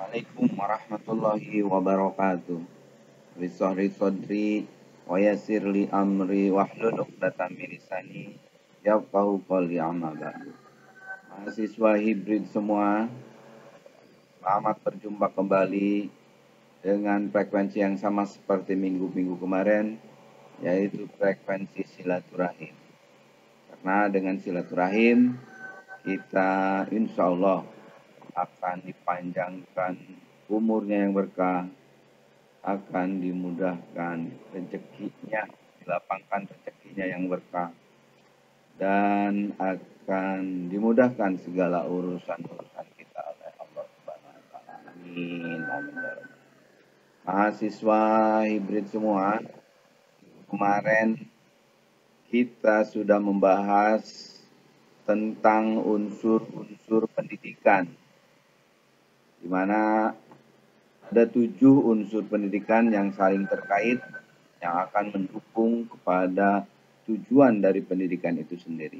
Assalamualaikum warahmatullahi wabarakatuh. Bisahri sodri wa yassir li amri wahlul 'uqdatam min lisani yafqahu qawli amma ba'du. Mahasiswa hibrid semua, selamat berjumpa kembali dengan frekuensi yang sama seperti minggu-minggu kemarin, yaitu frekuensi silaturahim. Karena dengan silaturahim kita insya Allah akan dipanjangkan umurnya yang berkah, akan dimudahkan rezekinya, dilapangkan rezekinya yang berkah, dan akan dimudahkan segala urusan-urusan kita oleh Allah Subhanahu wa taala. Amin. Amin. Mahasiswa hibrid semua, kemarin kita sudah membahas tentang unsur-unsur pendidikan, di mana ada 7 unsur pendidikan yang saling terkait, yang akan mendukung kepada tujuan dari pendidikan itu sendiri.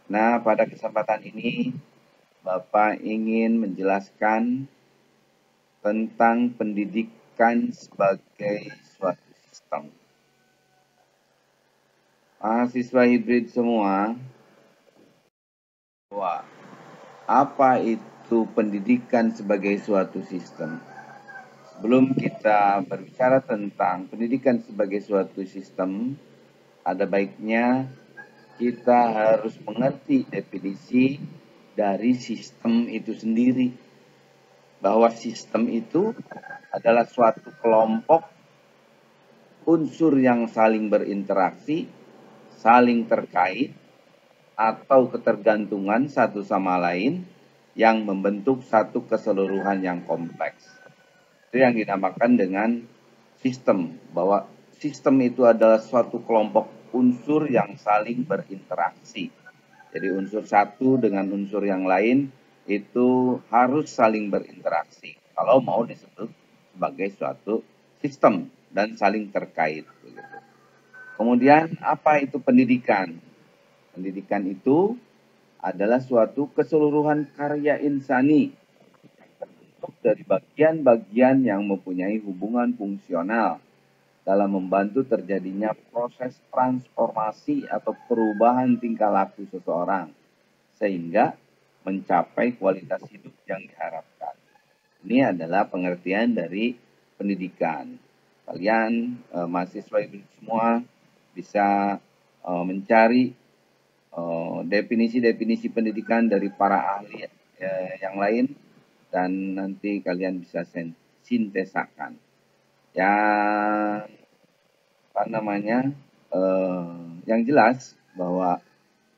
Nah, pada kesempatan ini, Bapak ingin menjelaskan tentang pendidikan sebagai suatu sistem. Mahasiswa hibrid semua, apa itu pendidikan sebagai suatu sistem? Sebelum kita berbicara tentang pendidikan sebagai suatu sistem, ada baiknya kita harus mengerti definisi dari sistem itu sendiri. Bahwa sistem itu adalah suatu kelompok unsur yang saling berinteraksi, saling terkait, atau ketergantungan satu sama lain yang membentuk satu keseluruhan yang kompleks. Itu yang dinamakan dengan sistem, bahwa sistem itu adalah suatu kelompok unsur yang saling berinteraksi. Jadi unsur satu dengan unsur yang lain itu harus saling berinteraksi kalau mau disebut sebagai suatu sistem dan saling terkait. Kemudian apa itu pendidikan? Pendidikan itu adalah suatu keseluruhan karya insani dari bagian-bagian yang mempunyai hubungan fungsional dalam membantu terjadinya proses transformasi atau perubahan tingkah laku seseorang sehingga mencapai kualitas hidup yang diharapkan. Ini adalah pengertian dari pendidikan. Kalian mahasiswa ibu semua bisa mencari definisi-definisi pendidikan dari para ahli yang lain, dan nanti kalian bisa sintesakan. Yang yang jelas bahwa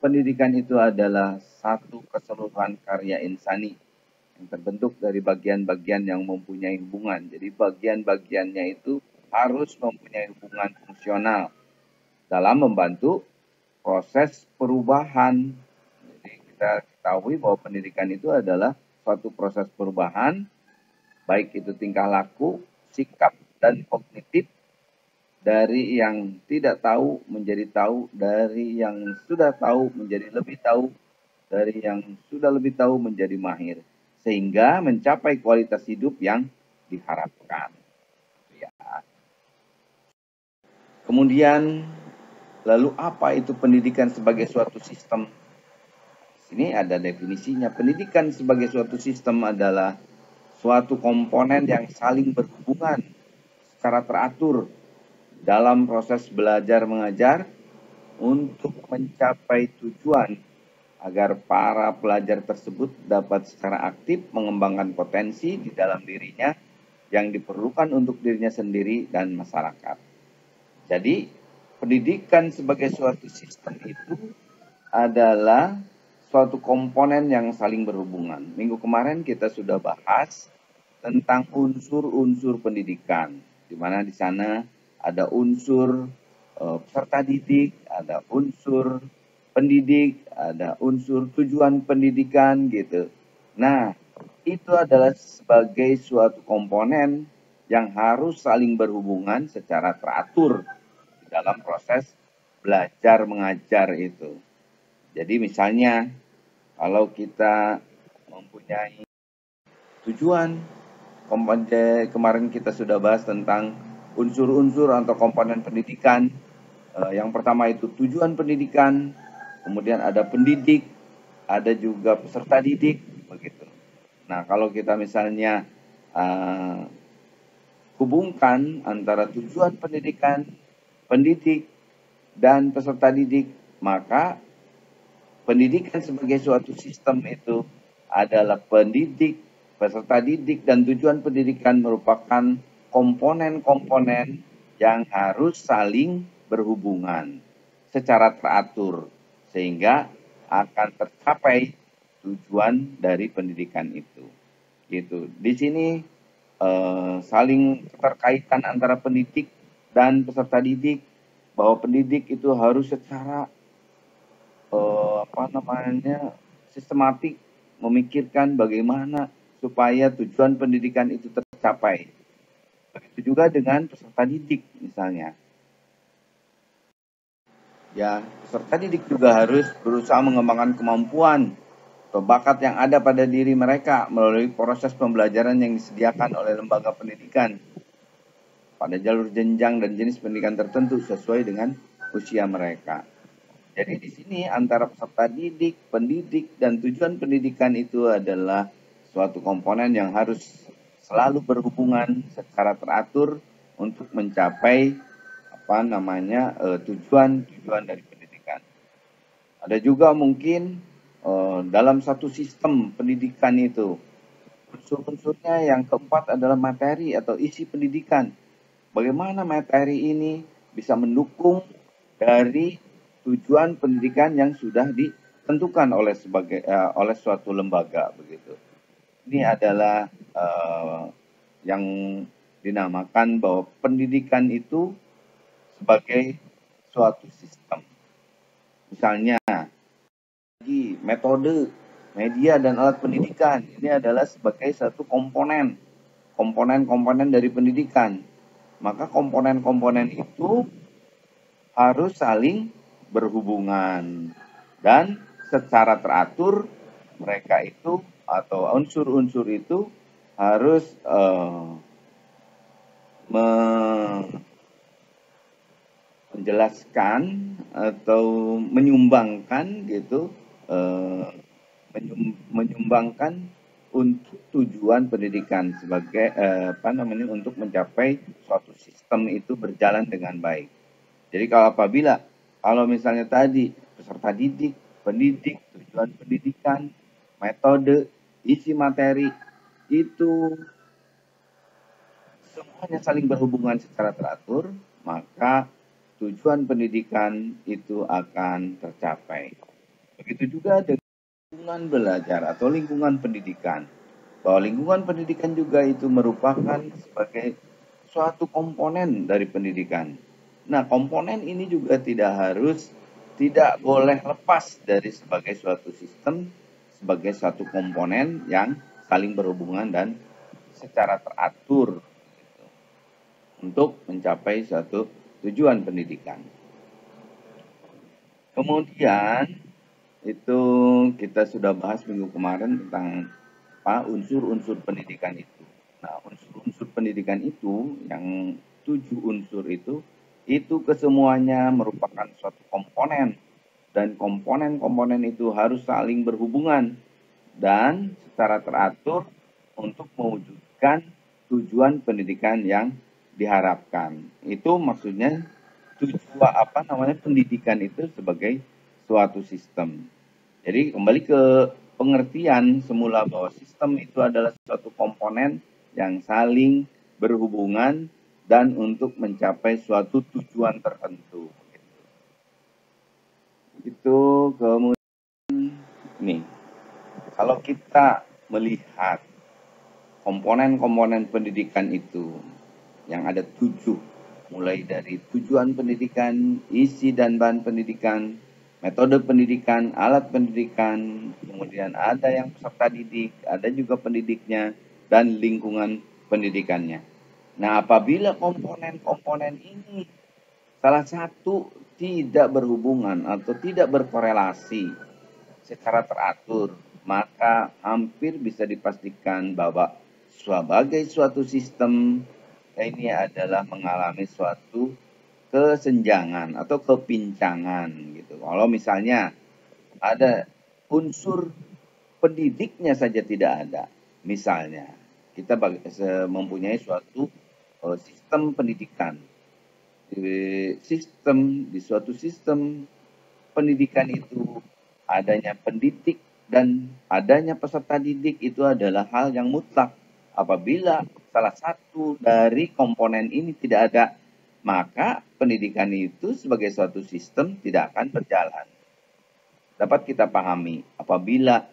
pendidikan itu adalah satu keseluruhan karya insani yang terbentuk dari bagian-bagian yang mempunyai hubungan. Jadi bagian-bagiannya itu harus mempunyai hubungan fungsional dalam membantu proses perubahan. Jadi kita ketahui bahwa pendidikan itu adalah suatu proses perubahan, baik itu tingkah laku, sikap, dan kognitif, dari yang tidak tahu menjadi tahu, dari yang sudah tahu menjadi lebih tahu, dari yang sudah lebih tahu menjadi mahir, sehingga mencapai kualitas hidup yang diharapkan. Ya. Kemudian, lalu apa itu pendidikan sebagai suatu sistem? Ini ada definisinya. Pendidikan sebagai suatu sistem adalah suatu komponen yang saling berhubungan secara teratur dalam proses belajar mengajar untuk mencapai tujuan agar para pelajar tersebut dapat secara aktif mengembangkan potensi di dalam dirinya yang diperlukan untuk dirinya sendiri dan masyarakat. Jadi, pendidikan sebagai suatu sistem itu adalah suatu komponen yang saling berhubungan. Minggu kemarin kita sudah bahas tentang unsur-unsur pendidikan, di mana di sana ada unsur peserta didik, ada unsur pendidik, ada unsur tujuan pendidikan gitu. Nah, itu adalah sebagai suatu komponen yang harus saling berhubungan secara teratur di dalam proses belajar mengajar itu. Jadi misalnya kalau kita mempunyai tujuan kemarin kita sudah bahas tentang unsur-unsur atau komponen pendidikan. Yang pertama itu tujuan pendidikan, kemudian ada pendidik, ada juga peserta didik, begitu. Nah, kalau kita misalnya hubungkan antara tujuan pendidikan, pendidik, dan peserta didik, maka pendidikan sebagai suatu sistem itu adalah pendidik, peserta didik, dan tujuan pendidikan merupakan komponen-komponen yang harus saling berhubungan secara teratur sehingga akan tercapai tujuan dari pendidikan itu. Gitu. Di sini saling keterkaitan antara pendidik dan peserta didik, bahwa pendidik itu harus secara sistematik memikirkan bagaimana supaya tujuan pendidikan itu tercapai. Begitu juga dengan peserta didik misalnya. Ya, peserta didik juga harus berusaha mengembangkan kemampuan atau bakat yang ada pada diri mereka melalui proses pembelajaran yang disediakan oleh lembaga pendidikan pada jalur jenjang dan jenis pendidikan tertentu sesuai dengan usia mereka. Jadi di sini antara peserta didik, pendidik, dan tujuan pendidikan itu adalah suatu komponen yang harus selalu berhubungan secara teratur untuk mencapai tujuan dari pendidikan. Ada juga mungkin dalam satu sistem pendidikan itu unsur-unsurnya yang keempat adalah materi atau isi pendidikan. Bagaimana materi ini bisa mendukung dari tujuan pendidikan yang sudah ditentukan oleh suatu lembaga begitu. Ini adalah yang dinamakan bahwa pendidikan itu sebagai suatu sistem. Misalnya metode, media, dan alat pendidikan ini adalah sebagai satu komponen dari pendidikan. Maka komponen-komponen itu harus saling berhubungan dan secara teratur mereka itu atau unsur-unsur itu harus menjelaskan atau menyumbangkan gitu menyumbangkan untuk tujuan pendidikan sebagai untuk mencapai suatu sistem itu berjalan dengan baik. Jadi kalau misalnya tadi peserta didik, pendidik, tujuan pendidikan, metode, isi materi itu semuanya saling berhubungan secara teratur, maka tujuan pendidikan itu akan tercapai. Begitu juga dengan lingkungan belajar atau lingkungan pendidikan. Bahwa lingkungan pendidikan juga itu merupakan sebagai suatu komponen dari pendidikan. Nah, komponen ini juga tidak boleh lepas dari sebagai suatu sistem, sebagai suatu komponen yang saling berhubungan dan secara teratur gitu, untuk mencapai suatu tujuan pendidikan. Kemudian itu kita sudah bahas minggu kemarin tentang unsur-unsur pendidikan itu. Nah, unsur-unsur pendidikan itu yang 7 unsur itu kesemuanya merupakan suatu komponen dan komponen-komponen itu harus saling berhubungan dan secara teratur untuk mewujudkan tujuan pendidikan yang diharapkan. Itu maksudnya pendidikan itu sebagai suatu sistem. Jadi kembali ke pengertian semula bahwa sistem itu adalah suatu komponen yang saling berhubungan dan untuk mencapai suatu tujuan tertentu. Itu kemudian nih, kalau kita melihat komponen-komponen pendidikan itu yang ada 7, mulai dari tujuan pendidikan, isi dan bahan pendidikan, metode pendidikan, alat pendidikan, kemudian ada yang peserta didik, ada juga pendidiknya, dan lingkungan pendidikannya. Nah, apabila komponen-komponen ini salah satu tidak berhubungan atau tidak berkorelasi secara teratur, maka hampir bisa dipastikan bahwa sebagai suatu sistem ini adalah mengalami suatu kesenjangan atau kepincangan gitu. Kalau misalnya ada unsur pendidiknya saja tidak ada, misalnya kita mempunyai suatu sistem pendidikan, di suatu sistem pendidikan itu adanya pendidik dan adanya peserta didik itu adalah hal yang mutlak. Apabila salah satu dari komponen ini tidak ada, maka pendidikan itu sebagai suatu sistem tidak akan berjalan. Dapat kita pahami, apabila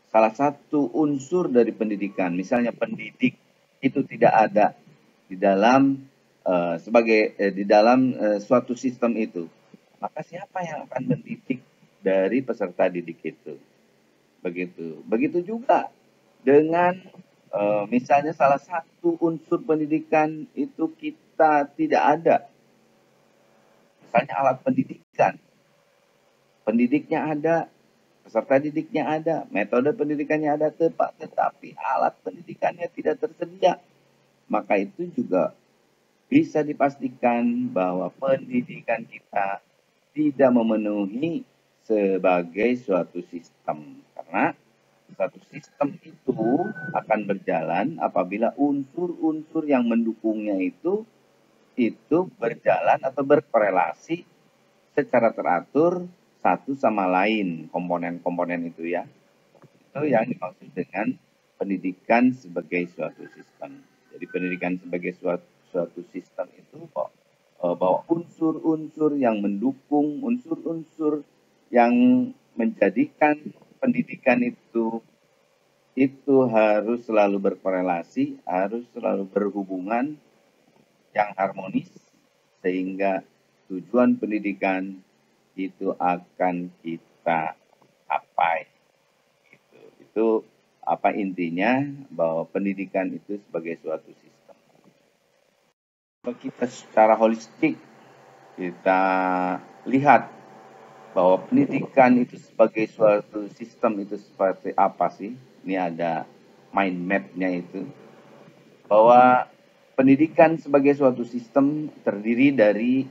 salah satu unsur dari pendidikan, misalnya pendidik itu tidak ada di dalam suatu sistem itu, maka siapa yang akan mendidik dari peserta didik itu? Begitu juga dengan misalnya salah satu unsur pendidikan itu kita tidak ada, misalnya alat pendidikan, pendidiknya ada, peserta didiknya ada, metode pendidikannya ada, tetapi alat pendidikannya tidak tersedia, maka itu juga bisa dipastikan bahwa pendidikan kita tidak memenuhi sebagai suatu sistem. Karena suatu sistem itu akan berjalan apabila unsur-unsur yang mendukungnya itu berjalan atau berkorelasi secara teratur satu sama lain, komponen-komponen itu ya. Itu yang dimaksud dengan pendidikan sebagai suatu sistem. Jadi pendidikan sebagai suatu sistem itu bahwa unsur-unsur yang mendukung, unsur-unsur yang menjadikan pendidikan itu harus selalu berkorelasi, harus selalu berhubungan yang harmonis, sehingga tujuan pendidikan itu akan kita capai. Itu apa intinya, bahwa pendidikan itu sebagai suatu sistem. Kalau kita secara holistik kita lihat bahwa pendidikan itu sebagai suatu sistem itu seperti apa sih? Ini ada mind map-nya itu. Bahwa pendidikan sebagai suatu sistem terdiri dari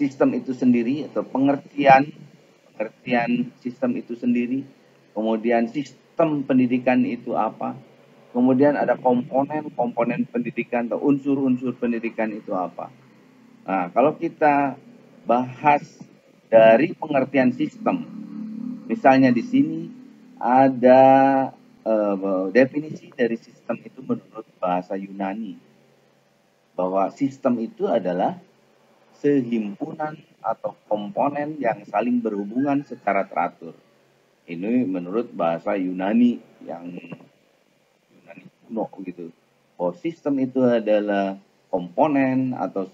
sistem itu sendiri atau pengertian sistem itu sendiri, kemudian sistem pendidikan itu apa, kemudian ada komponen pendidikan atau unsur-unsur pendidikan itu apa. Nah, kalau kita bahas dari pengertian sistem, misalnya di sini ada definisi dari sistem itu menurut bahasa Yunani, bahwa sistem itu adalah sehimpunan atau komponen yang saling berhubungan secara teratur. Ini menurut bahasa Yunani yang Yunani kuno gitu. Bahwa sistem itu adalah komponen atau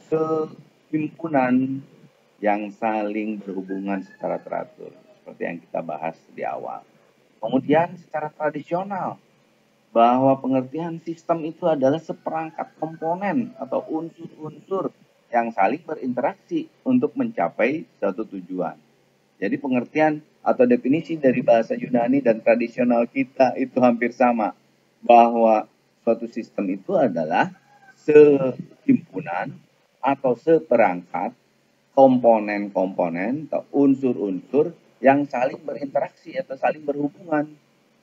sehimpunan yang saling berhubungan secara teratur, seperti yang kita bahas di awal. Kemudian secara tradisional, bahwa pengertian sistem itu adalah seperangkat komponen atau unsur-unsur yang saling berinteraksi untuk mencapai suatu tujuan. Jadi pengertian atau definisi dari bahasa Yunani dan tradisional kita itu hampir sama, bahwa suatu sistem itu adalah sehimpunan atau seperangkat komponen-komponen atau unsur-unsur yang saling berinteraksi atau saling berhubungan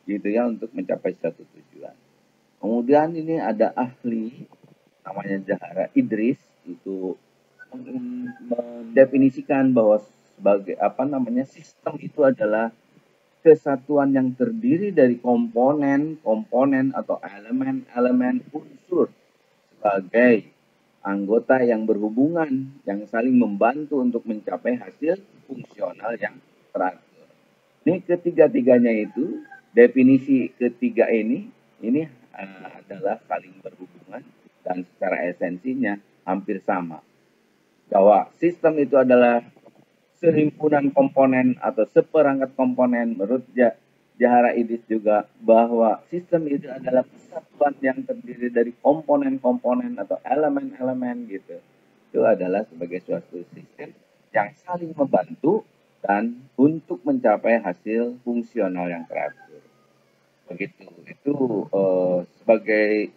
gitu ya untuk mencapai suatu tujuan. Kemudian ini ada ahli namanya Zahara Idris, itu mendefinisikan bahwa sebagai sistem itu adalah kesatuan yang terdiri dari komponen atau elemen unsur sebagai anggota yang berhubungan, yang saling membantu untuk mencapai hasil fungsional yang teratur. Ini ketiga-tiganya itu, definisi ketiga ini adalah saling berhubungan dan secara esensinya hampir sama. Bahwa sistem itu adalah sehimpunan komponen atau seperangkat komponen, menurut Zahara Idris juga, bahwa sistem itu adalah kesatuan yang terdiri dari komponen-komponen atau elemen-elemen gitu. Itu adalah sebagai suatu sistem yang saling membantu dan untuk mencapai hasil fungsional yang teratur. begitu. Itu sebagai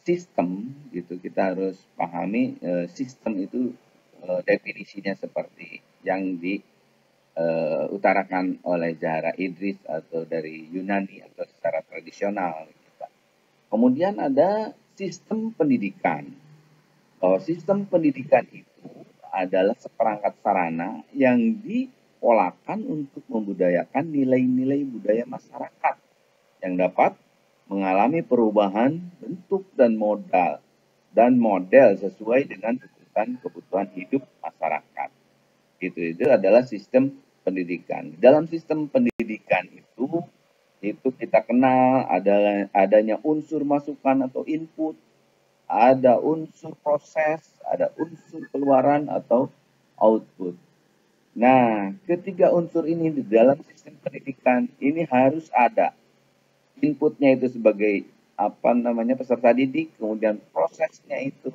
sistem gitu kita harus pahami sistem itu definisinya seperti yang diutarakan oleh Zahra Idris atau dari Yunani atau secara tradisional. Gitu. Kemudian ada sistem pendidikan. Sistem pendidikan itu adalah seperangkat sarana yang dipolakan untuk membudayakan nilai-nilai budaya masyarakat yang dapat mengalami perubahan bentuk dan model sesuai dengan kebutuhan hidup masyarakat. Itu adalah sistem pendidikan. Dalam sistem pendidikan itu kita kenal adanya unsur masukan atau input, ada unsur proses, ada unsur keluaran atau output. Nah, ketiga unsur ini di dalam sistem pendidikan ini harus ada. Inputnya itu sebagai peserta didik, kemudian prosesnya itu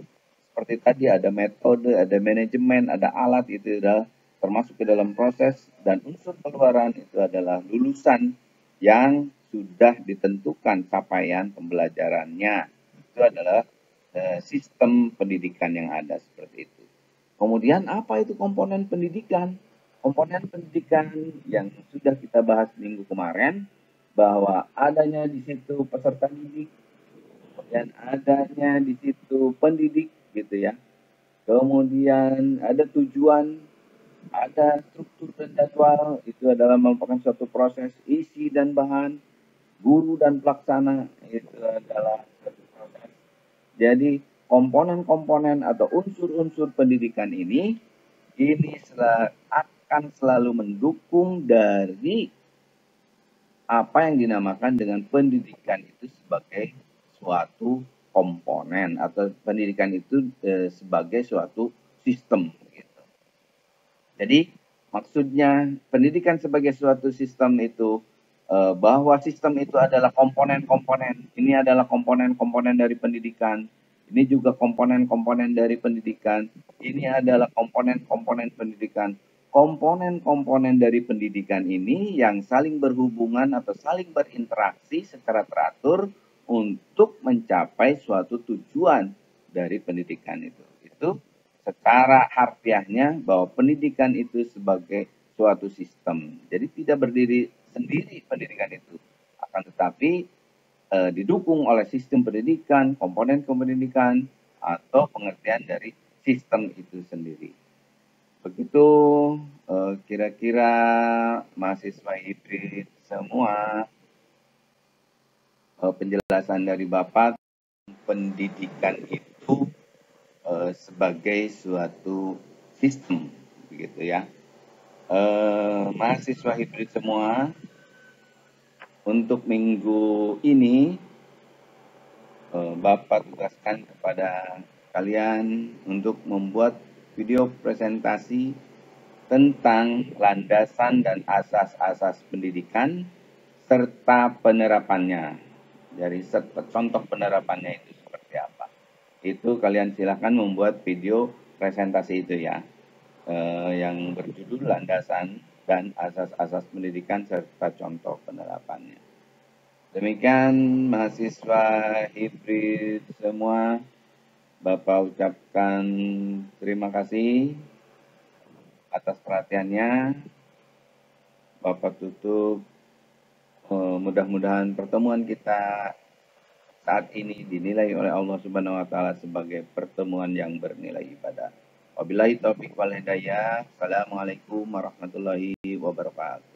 seperti tadi ada metode, ada manajemen, ada alat, itu adalah termasuk ke dalam proses, dan unsur keluaran itu adalah lulusan yang sudah ditentukan capaian pembelajarannya. Itu adalah sistem pendidikan yang ada seperti itu. Kemudian apa itu komponen pendidikan? Komponen pendidikan yang sudah kita bahas minggu kemarin, bahwa adanya di situ peserta didik, kemudian adanya di situ pendidik gitu ya. Kemudian ada tujuan, ada struktur dan jadwal, itu adalah merupakan suatu proses. Isi dan bahan, guru dan pelaksana, itu adalah suatu proses. Jadi komponen-komponen atau unsur-unsur pendidikan ini akan selalu mendukung dari apa yang dinamakan dengan pendidikan itu sebagai suatu komponen, atau pendidikan itu sebagai suatu sistem. Gitu. Jadi maksudnya pendidikan sebagai suatu sistem itu bahwa sistem itu adalah komponen-komponen. Ini adalah komponen-komponen dari pendidikan. Ini juga komponen-komponen dari pendidikan. Ini adalah komponen-komponen pendidikan. Komponen-komponen dari pendidikan ini yang saling berhubungan atau saling berinteraksi secara teratur untuk mencapai suatu tujuan dari pendidikan itu. Itu secara harfiahnya bahwa pendidikan itu sebagai suatu sistem. Jadi tidak berdiri sendiri pendidikan itu, akan tetapi didukung oleh sistem pendidikan, komponen pendidikan, atau pengertian dari sistem itu sendiri. Begitu kira-kira mahasiswa hibrid semua penjelasan dari Bapak, pendidikan itu sebagai suatu sistem, begitu ya. Mahasiswa hibrid semua, untuk minggu ini Bapak tugaskan kepada kalian untuk membuat video presentasi tentang landasan dan asas-asas pendidikan serta penerapannya. Dari contoh penerapannya itu seperti apa. Itu kalian silakan membuat video presentasi itu ya, yang berjudul landasan dan asas-asas pendidikan serta contoh penerapannya. Demikian mahasiswa hibrid semua, Bapak ucapkan terima kasih atas perhatiannya. Bapak tutup, mudah-mudahan pertemuan kita saat ini dinilai oleh Allah Subhanahu wa taala sebagai pertemuan yang bernilai ibadah. Wabillahi taufiq wal hidayah. Assalamualaikum warahmatullahi wabarakatuh.